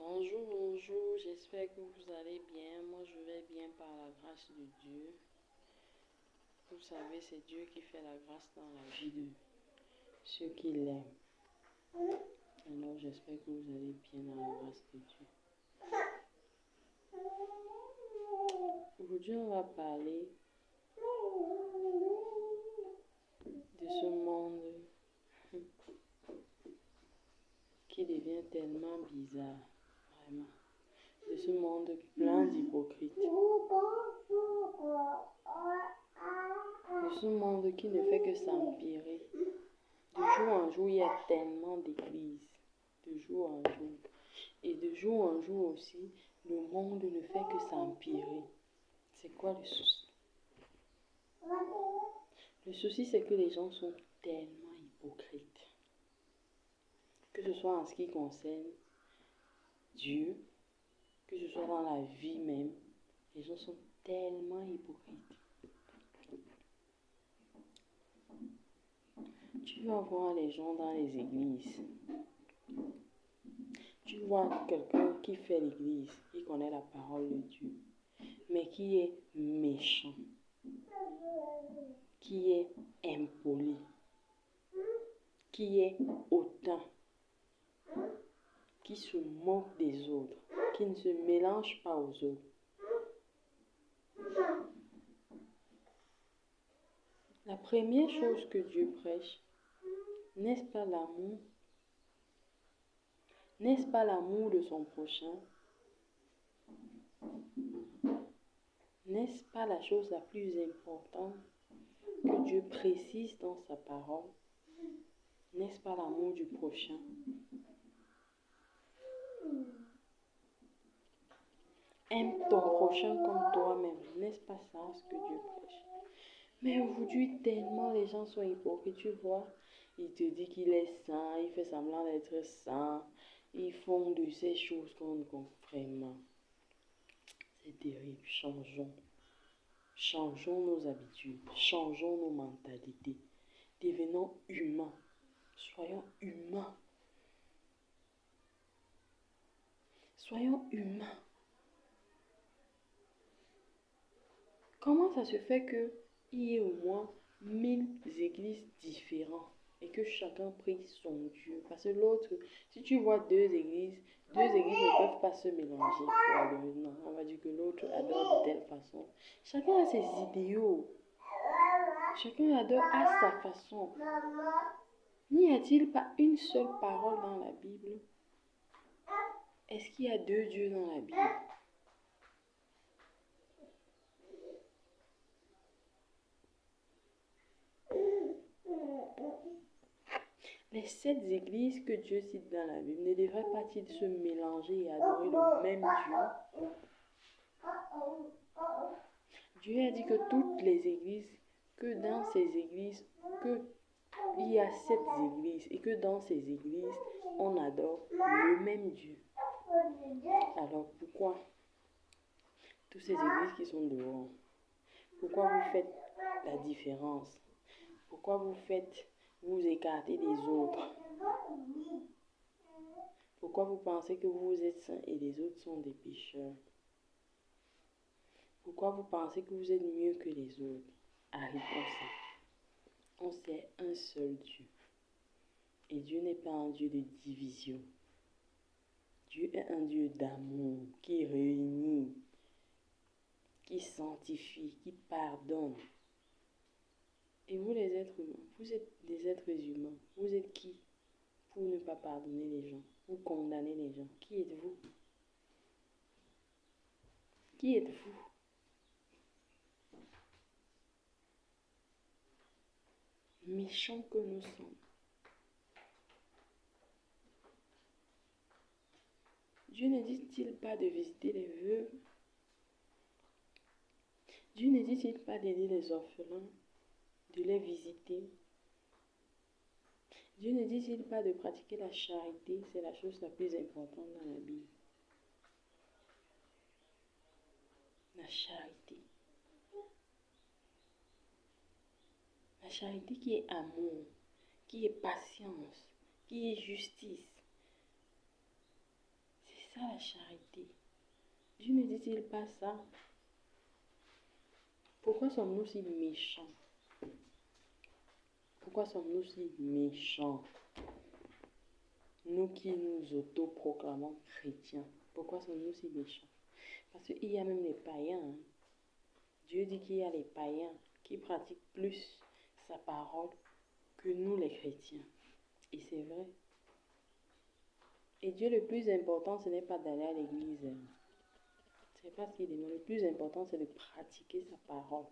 Bonjour, bonjour, j'espère que vous allez bien. Moi, je vais bien par la grâce de Dieu. Vous savez, c'est Dieu qui fait la grâce dans la vie de ceux qui l'aiment. Alors, j'espère que vous allez bien dans la grâce de Dieu. Aujourd'hui, on va parler de ce monde qui devient tellement bizarre, vraiment. De ce monde plein d'hypocrites. De ce monde qui ne fait que s'empirer. De jour en jour, il y a tellement d'églises. De jour en jour. Et de jour en jour aussi, le monde ne fait que s'empirer. C'est quoi le souci? Le souci, c'est que les gens sont tellement hypocrites. Que ce soit en ce qui concerne Dieu, que ce soit dans la vie même, les gens sont tellement hypocrites. Tu vas voir les gens dans les églises. Tu vois quelqu'un qui fait l'église, qui connaît la parole de Dieu, mais qui est méchant, qui est impoli, qui est hautain, qui se moque des autres, qui ne se mélange pas aux autres. La première chose que Dieu prêche, n'est-ce pas l'amour? N'est-ce pas l'amour de son prochain? N'est-ce pas la chose la plus importante que Dieu précise dans sa parole? N'est-ce pas l'amour du prochain? Aime ton prochain comme toi-même. N'est-ce pas ça ce que Dieu prêche? Mais aujourd'hui, tellement les gens sont hypocrites. Tu vois, il te dit qu'il est saint, il fait semblant d'être saint. Ils font de ces choses qu'on ne comprend vraiment. C'est terrible. Changeons. Changeons nos habitudes. Changeons nos mentalités. Devenons humains. Soyons humains. Soyons humains. Comment ça se fait qu'il y ait au moins 1000 églises différentes et que chacun prie son Dieu? Parce que l'autre, si tu vois deux églises ne peuvent pas se mélanger. Non, on va dire que l'autre adore de telle façon. Chacun a ses idéaux. Chacun adore à sa façon. N'y a-t-il pas une seule parole dans la Bible? Est-ce qu'il y a deux dieux dans la Bible? Les 7 églises que Dieu cite dans la Bible ne devraient pas-ils se mélanger et adorer le même Dieu? Dieu a dit que toutes les églises, que dans ces églises, qu'il y a 7 églises et que dans ces églises, on adore le même Dieu. Alors pourquoi toutes ces églises qui sont dehors? Pourquoi vous faites la différence? Pourquoi vous écartez des autres? Pourquoi vous pensez que vous êtes saints et les autres sont des pécheurs? Pourquoi vous pensez que vous êtes mieux que les autres? Arrêtons ça. On sait un seul Dieu. Et Dieu n'est pas un Dieu de division. Dieu est un Dieu d'amour qui réunit, qui sanctifie, qui pardonne. Et vous les êtres humains, vous êtes des êtres humains. Vous êtes qui pour ne pas pardonner les gens, pour condamner les gens? Qui êtes-vous? Qui êtes-vous? Méchants que nous sommes. Dieu ne dit-il pas de visiter les veuves? Dieu ne dit-il pas d'aider les orphelins, de les visiter? Dieu ne dit-il pas de pratiquer la charité? C'est la chose la plus importante dans la Bible. La charité. La charité qui est amour, qui est patience, qui est justice. C'est ça la charité. Dieu ne dit-il pas ça? Pourquoi sommes-nous si méchants? Pourquoi sommes-nous si méchants? Nous qui nous autoproclamons chrétiens, pourquoi sommes-nous si méchants? Parce qu'il y a même les païens. Hein. Dieu dit qu'il y a les païens qui pratiquent plus sa parole que nous les chrétiens. Et c'est vrai. Et Dieu, le plus important, ce n'est pas d'aller à l'église. C'est pas ce qu'il demande. Le plus important, c'est de pratiquer sa parole.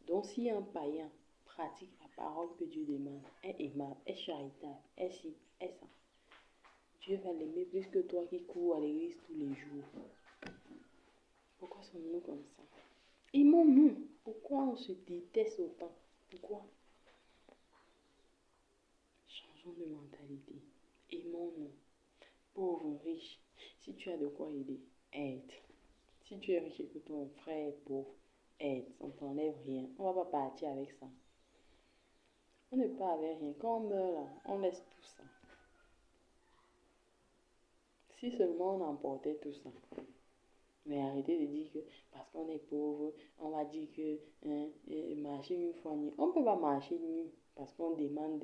Donc, si un païen pratique la parole que Dieu demande, est aimable, est charitable, est ci, est ça, Dieu va l'aimer plus que toi qui cours à l'église tous les jours. Pourquoi sommes-nous comme ça? Aimons-nous. Pourquoi on se déteste autant? Pourquoi? Changeons de mentalité. Aimons-nous. Pauvre, riche. Si tu as de quoi aider, aide. Si tu es riche et que ton frère est pauvre, aide. On ne t'enlève rien. On ne va pas partir avec ça. On ne part avec rien. Quand on meurt là, on laisse tout ça. Si seulement on emportait tout ça. Mais arrêtez de dire que parce qu'on est pauvre, on va dire que marcher une fois nu. On ne peut pas marcher nu parce qu'on demande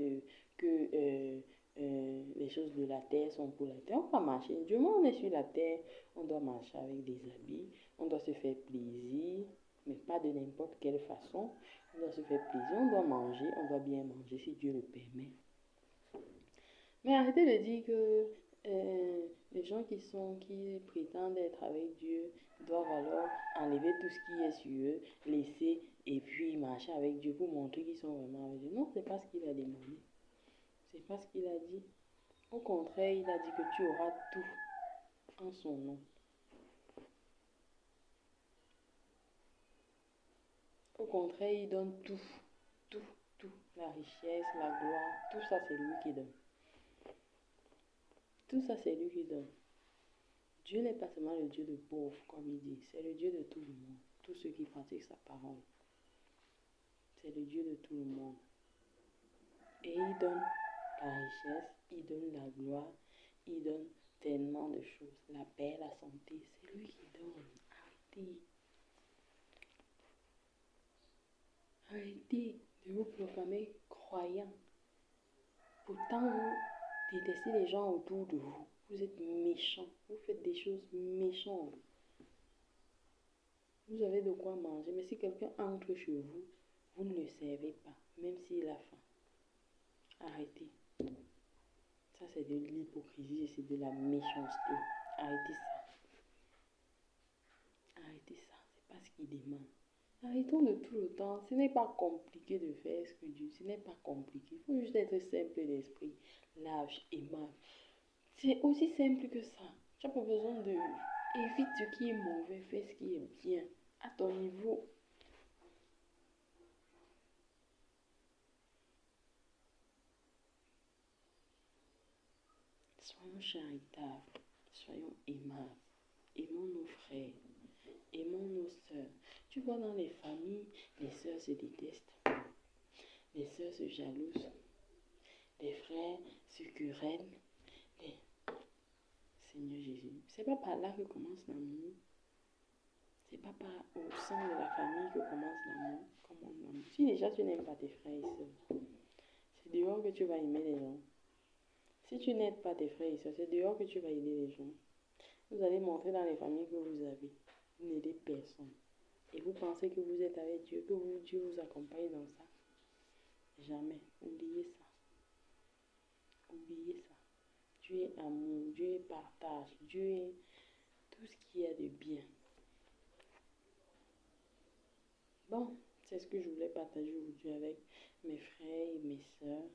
que les choses de la terre sont pour la terre. On ne peut pas marcher. Du moment où on est sur la terre, on doit marcher avec des habits, on doit se faire plaisir, mais pas de n'importe quelle façon. On doit se faire plaisir, on doit manger, on doit bien manger si Dieu le permet. Mais arrêtez de dire que les gens qui prétendent être avec Dieu doivent alors enlever tout ce qui est sur eux, laisser et puis marcher avec Dieu pour montrer qu'ils sont vraiment avec Dieu. Non, c'est pas ce qu'il a demandé. C'est pas ce qu'il a dit. Au contraire, il a dit que tu auras tout en son nom. Au contraire, il donne tout. Tout, tout. La richesse, la gloire, tout ça c'est lui qui donne. Tout ça c'est lui qui donne. Dieu n'est pas seulement le Dieu de pauvres, comme il dit, c'est le Dieu de tout le monde, tous ceux qui pratiquent sa parole. C'est le Dieu de tout le monde. Et il donne la richesse, il donne la gloire, il donne tellement de choses, la paix, la santé, c'est lui qui donne. Arrêtez. Arrêtez de vous proclamer croyants. Pourtant, vous détestez les gens autour de vous. Vous êtes méchants, vous faites des choses méchantes. Vous avez de quoi manger, mais si quelqu'un entre chez vous, vous ne le servez pas, même s'il a faim. Arrêtez. Ça, c'est de l'hypocrisie et c'est de la méchanceté. Arrêtez ça. Arrêtez ça. C'est pas ce qu'il demande. Arrêtons de tout le temps. Ce n'est pas compliqué de faire ce que Dieu. Ce n'est pas compliqué. Il faut juste être simple d'esprit, lâche, aimable. C'est aussi simple que ça. Tu n'as pas besoin de... Évite ce qui est mauvais, fais ce qui est bien. À ton niveau. Soyons charitables. Soyons aimables. Aimons nos frères. Aimons nos sœurs. Tu vois, dans les familles, les sœurs se détestent. Les sœurs se jalousent. Les frères se querellent. Seigneur Jésus, c'est pas par là que commence l'amour. C'est pas au sein de la famille que commence l'amour. Si déjà tu n'aimes pas tes frères et sœurs, c'est dehors que tu vas aimer les gens. Si tu n'aides pas tes frères et sœurs, c'est dehors que tu vas aider les gens. Vous allez montrer dans les familles que vous avez. Vous n'aidez personne. Et vous pensez que vous êtes avec Dieu, que Dieu vous accompagne dans ça. Jamais. Oubliez ça. Oubliez ça. Dieu est amour, Dieu est partage, Dieu est tout ce qu'il y a de bien. Bon, c'est ce que je voulais partager aujourd'hui avec mes frères et mes sœurs,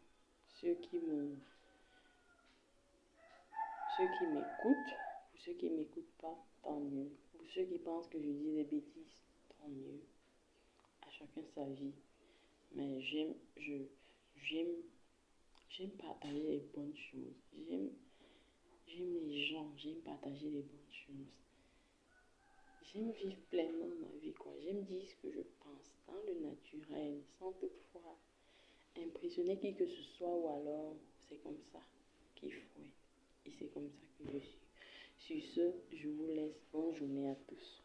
ceux qui m'écoutent. Pour ceux qui ne m'écoutent pas, tant mieux. Pour ceux qui pensent que je dis des bêtises, tant mieux. À chacun sa vie. Mais j'aime partager les bonnes choses. J'aime les gens, j'aime partager les bonnes choses. J'aime vivre pleinement ma vie, quoi. J'aime dire ce que je pense dans le naturel, sans toutefois impressionner qui que ce soit, ou alors c'est comme ça qu'il faut être. Et c'est comme ça que je suis. Sur ce, je vous laisse. Bonne journée à tous.